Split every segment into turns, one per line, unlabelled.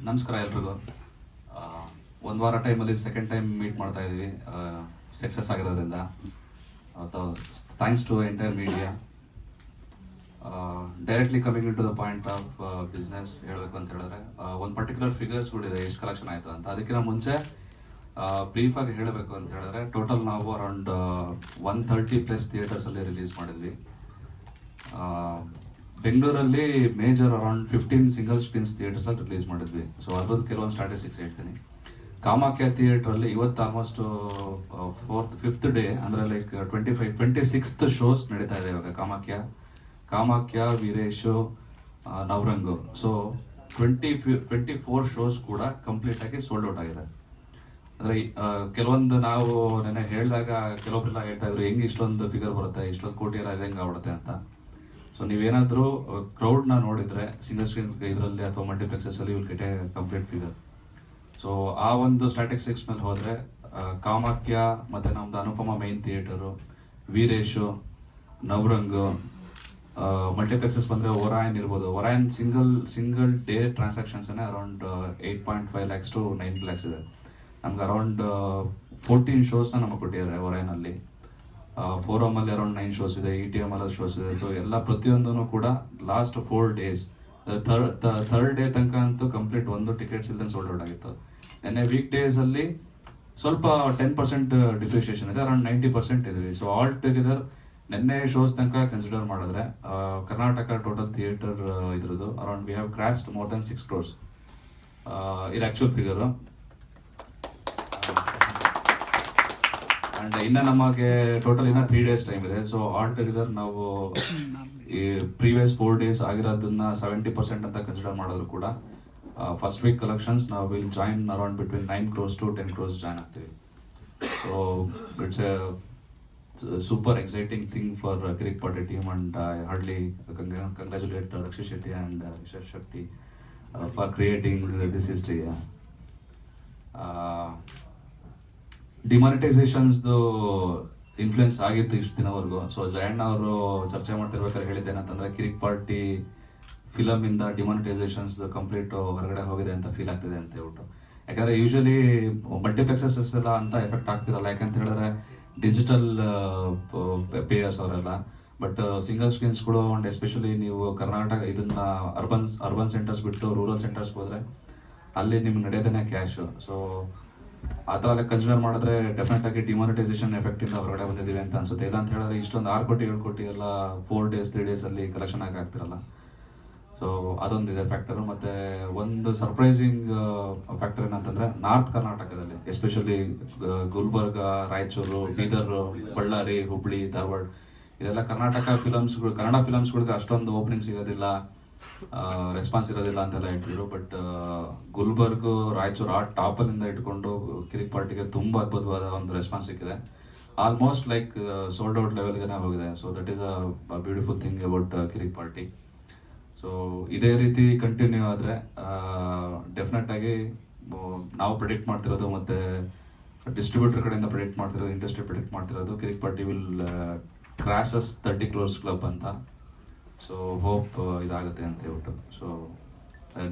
ನಮಸ್ಕಾರ ಎಲ್ರಿಗೂ. ಒಂದು ವಾರ ಟೈಮಲ್ಲಿ ಸೆಕೆಂಡ್ ಟೈಮ್ ಮೀಟ್ ಮಾಡ್ತಾ ಇದ್ದೀವಿ ಸಕ್ಸಸ್ ಆಗಿರೋದ್ರಿಂದ. Thanks to entire media. Directly coming to the point of business ಹೇಳಬೇಕು ಅಂತ ಹೇಳಿದ್ರೆ, ಒಂದು ಪರ್ಟಿಕ್ಯುಲರ್ ಫಿಗರ್ಸ್ಗಳಿದೆ ಎಷ್ಟು ಕಲೆಕ್ಷನ್ ಆಯಿತು ಅಂತ. ಅದಕ್ಕಿಂತ ಮುಂಚೆ ಬ್ರೀಫಾಗಿ ಹೇಳಬೇಕು ಅಂತ ಹೇಳಿದ್ರೆ, ಟೋಟಲ್ ನಾವು ಅರೌಂಡ್ 130+ ಥಿಯೇಟರ್ಸಲ್ಲಿ ರಿಲೀಸ್ ಮಾಡಿದ್ವಿ. ಬೆಂಗಳೂರಲ್ಲಿ ಮೇಜರ್ ಅರೌಂಡ್ 15 ಸಿಂಗಲ್ ಸ್ಕ್ರೀನ್ಸ್ ಥಿಯೇಟರ್ಸಲ್ಲಿ ರಿಲೀಸ್ ಮಾಡಿದ್ವಿ. ಸೊ ಅದ್ರದ್ದು ಕೆಲವೊಂದು ಸ್ಟ್ಯಾಟಿಸ್ಟಿಕ್ಸ್ ಹೇಳ್ತೀನಿ. ಕಾಮಾಖ್ಯ ಥಿಯೇಟ್ರಲ್ಲಿ ಇವತ್ತು ಆಲ್ಮೋಸ್ಟ್ 5th ಡೇ, ಅಂದರೆ ಲೈಕ್ 26th ಶೋಸ್ ನಡೀತಾ ಇದೆ ಇವಾಗ. ಕಾಮಾಖ್ಯ, ವೀರೇಶು, ನವರಂಗು. ಸೊ 24 ಶೋಸ್ ಕೂಡ ಕಂಪ್ಲೀಟ್ ಆಗಿ ಸೋಲ್ಡ್ ಔಟ್ ಆಗಿದೆ. ಅಂದರೆ ಕೆಲವೊಂದು ನಾವು ನೆನ್ನೆ ಹೇಳಿದಾಗ ಕೆಲವೊಬ್ಬರೆಲ್ಲ ಹೇಳ್ತಾ ಇದ್ರು, ಹೆಂಗೆ ಇಷ್ಟೊಂದು ಫಿಗರ್ ಬರುತ್ತೆ, ಇಷ್ಟೊಂದು ಕೋಟಿ ಎಲ್ಲ ಹೆಂಗೆ ಆಗ್ಬಿಡುತ್ತೆ ಅಂತ. ಸೊ ನೀವೇನಾದರೂ ಕ್ರೌಡ್ನ ನೋಡಿದರೆ ಸಿಂಗಲ್ ಸ್ಕ್ರೀನ್ ಇದರಲ್ಲಿ ಅಥವಾ ಮಲ್ಟಿಪ್ಲೆಕ್ಸಸ್ಸಲ್ಲಿ will get a complete figure. So ಆ ಒಂದು ಸ್ಟ್ಯಾಟಿಸ್ಟಿಕ್ಸ್ ಮೇಲೆ ಹೋದರೆ, ಕಾಮಾಖ್ಯ ಮತ್ತು ನಮ್ಮದು Anupama main theatre, Veeresh, Navarang, multiplexes ಬಂದರೆ ಒರಾಯನ್ ಇರ್ಬೋದು. ಒರಾಯನ್ ಸಿಂಗಲ್ ಡೇ ಟ್ರಾನ್ಸಾಕ್ಷನ್ಸನ್ನೇ ಅರೌಂಡ್ 8.5 lakhs to 9 lakhs ಇದೆ. ನಮ್ಗೆ ಅರೌಂಡ್ 14 ಶೋಸ್ನ ನಮಗೆ ಕೊಟ್ಟಿದ್ದಾರೆ ಒರಾಯನಲ್ಲಿ. ಫೋರಮಲ್ಲಿ ಅರೌಂಡ್ 9 ಶೋಸ್ ಇದೆ, ETM ಅಲ್ಲಿ ಶೋಸ್ ಇದೆ. ಸೊ ಎಲ್ಲ ಪ್ರತಿಯೊಂದೂ ಕೂಡ ಲಾಸ್ಟ್ 4 days, ಥರ್ಡ್ ಡೇ ತನಕ ಅಂತೂ ಕಂಪ್ಲೀಟ್ ಒಂದು ಟಿಕೆಟ್ಸ್ ಇಲ್ದಂಗೆ ಸೋಲ್ಡ್ ಔಟ್ ಆಗಿತ್ತು. ನೆನ್ನೆ ವೀಕ್ ಡೇಸಲ್ಲಿ ಸ್ವಲ್ಪ 10% ಡಿಪ್ರಿಷಿಯೇಷನ್ ಇದೆ, ಅರೌಂಡ್ 90% ಇದೆ. ಸೊ ಆಲ್ ಟುಗೆದರ್ ನೆನ್ನೆ ಶೋಸ್ ತನಕ ಕನ್ಸಿಡರ್ ಮಾಡಿದ್ರೆ ಕರ್ನಾಟಕ ಟೋಟಲ್ ಥಿಯೇಟರ್ ಇದ್ರದ್ದು around we have crossed more than 6 crores. ಇದು ಆ್ಯಕ್ಚುಯಲ್ ಫಿಗರು. ಆ್ಯಂಡ್ ಇನ್ನು ನಮಗೆ ಟೋಟಲ್ ಇನ್ನು 3 days ಟೈಮ್ ಇದೆ. ಸೊ ಆಲ್ ಟುಗೆದರ್ ನಾವು ಈ ಪ್ರೀವಿಯಸ್ 4 days ಆಗಿರೋದನ್ನ 70% ಅಂತ ಕನ್ಸಿಡರ್ ಮಾಡಿದ್ರು ಕೂಡ ಫಸ್ಟ್ ವೀಕ್ ಕಲೆಕ್ಷನ್ಸ್ ನಾವು will join around between 9 crores to 10 crores join ಆಗ್ತೀವಿ. So it's a super exciting thing for Kirik Party team. And I hardly congratulate Rakshit Shetty and Vishesh Shetty for creating this history. ಡಿಮಾನಿಟೈಸೇಷನ್ಸ್ದು influence ಆಗಿತ್ತು ಇಷ್ಟು ದಿನವರೆಗೂ. So Jayanna ಅವರು ಚರ್ಚೆ ಮಾಡ್ತಿರ್ಬೇಕಾದ್ರೆ ಹೇಳಿದ್ದೇನಂತಂದ್ರೆ, ಕಿರಿಕ್ party film ಇಂದ ಡಿಮಾನಿಟೈಸೇಷನ್ಸ್ complete ಹೊರಗಡೆ ಹೋಗಿದೆ ಅಂತ ಫೀಲ್ ಆಗ್ತಿದೆ ಅಂತ ಹೇಳ್ಬಿಟ್ಟು. ಯಾಕಂದ್ರೆ ಯೂಶಲಿ ಮಲ್ಟಿಪ್ಲೆಕ್ಸಸ್ ಎಲ್ಲ ಅಂತ ಎಫೆಕ್ಟ್ ಆಗ್ತಿರಲ್ಲ, ಯಾಕಂತ ಹೇಳಿದ್ರೆ ಡಿಜಿಟಲ್ ಪೇಯರ್ಸ್ ಅವರೆಲ್ಲ. ಬಟ್ ಸಿಂಗಲ್ ಸ್ಕ್ರೀನ್ಸ್ಗಳು ಅಂಡ್ ಎಸ್ಪೆಷಲಿ ನೀವು ಕರ್ನಾಟಕ ಇದನ್ನ ಅರ್ಬನ್ ಸೆಂಟರ್ಸ್ ಬಿಟ್ಟು ರೂರಲ್ ಸೆಂಟರ್ಸ್ ಹೋದ್ರೆ ಅಲ್ಲಿ ನಿಮ್ಗೆ ನಡೆಯೋದೇನೆ ಕ್ಯಾಶ್. ಸೊ ಆ ಥರ ಎಲ್ಲ ಕನ್ಸಿಡರ್ ಮಾಡಿದ್ರೆ ಡೆಫಿನೆಟ್ ಆಗಿ ಡಿಮಾನಿಟೈಸೇಷನ್ ಎಫೆಕ್ಟ್ ಇಂದ ಹೊರಗಡೆ ಬಂದಿದ್ದೀವಿ ಅಂತ ಅನ್ಸುತ್ತೆ. ಇಲ್ಲ ಅಂತ ಹೇಳಿದ್ರೆ ಇಷ್ಟೊಂದು 6 ಕೋಟಿ 7 ಕೋಟಿ ಎಲ್ಲ 4 days 3 days ಅಲ್ಲಿ ಕಲೆಕ್ಷನ್ ಆಗ್ತಿರಲ್ಲ. ಸೊ ಅದೊಂದಿದೆ ಫ್ಯಾಕ್ಟರು. ಮತ್ತೆ ಒಂದು ಸರ್ಪ್ರೈಸಿಂಗ್ ಫ್ಯಾಕ್ಟರ್ ಏನಂತಂದ್ರೆ, ನಾರ್ತ್ ಕರ್ನಾಟಕದಲ್ಲಿ ಎಸ್ಪೆಷಲಿ ಗುಲ್ಬರ್ಗ, ರಾಯಚೂರು, ಬೀದರ್, ಬಳ್ಳಾರಿ, ಹುಬ್ಳಿ, ಧಾರವಾಡ, ಇದೆಲ್ಲ ಕನ್ನಡ ಫಿಲಮ್ಸ್ಗಳಿಗೆ ಅಷ್ಟೊಂದು ಓಪನಿಂಗ್ ಸಿಗೋದಿಲ್ಲ, ರೆಸ್ಪಾನ್ಸ್ ಇರೋದಿಲ್ಲ ಅಂತೆಲ್ಲ ಹೇಳ್ತಿದ್ರು. ಬಟ್ ಗುಲ್ಬರ್ಗ್, ರಾಯಚೂರು ಆ ಟಾಪಲ್ಲಿಂದ ಇಟ್ಕೊಂಡು ಕಿರಿಕ್ ಪಾರ್ಟಿಗೆ ತುಂಬಾ ಅದ್ಭುತವಾದ ಒಂದು ರೆಸ್ಪಾನ್ಸ್ ಸಿಕ್ಕಿದೆ. ಆಲ್ಮೋಸ್ಟ್ ಲೈಕ್ ಸೋಲ್ಡ್ ಔಟ್ ಲೆವೆಲ್ಗೆ ಹೋಗಿದೆ. So that is a beautiful thing about Kirik party. So ಇದೇ ರೀತಿ ಕಂಟಿನ್ಯೂ ಆದರೆ ಡೆಫಿನೆಟ್ ಆಗಿ ನಾವು ಪ್ರಿಡಿಕ್ಟ್ ಮಾಡ್ತಿರೋದು, ಮತ್ತೆ ಡಿಸ್ಟ್ರಿಬ್ಯೂಟರ್ ಕಡೆಯಿಂದ ಪ್ರಿಡಿಕ್ಟ್ ಮಾಡ್ತಿರೋದು, ಇಂಡಸ್ಟ್ರಿ ಪ್ರಿಡಿಕ್ಟ್ ಮಾಡ್ತಿರೋದು, Kirik Party will crosses 30 crores club ಅಂತ. ಸೊ ಹೋಪ್ ಇದಾಗುತ್ತೆ ಅಂತ ಹೇಳ್ಬಿಟ್ಟು. ಸೊ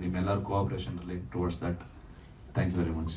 ನಿಮ್ಮೆಲ್ಲರ ಕೋಆಪರೇಷನ್ ಅಲ್ಲಿ towards that. Thank you very much.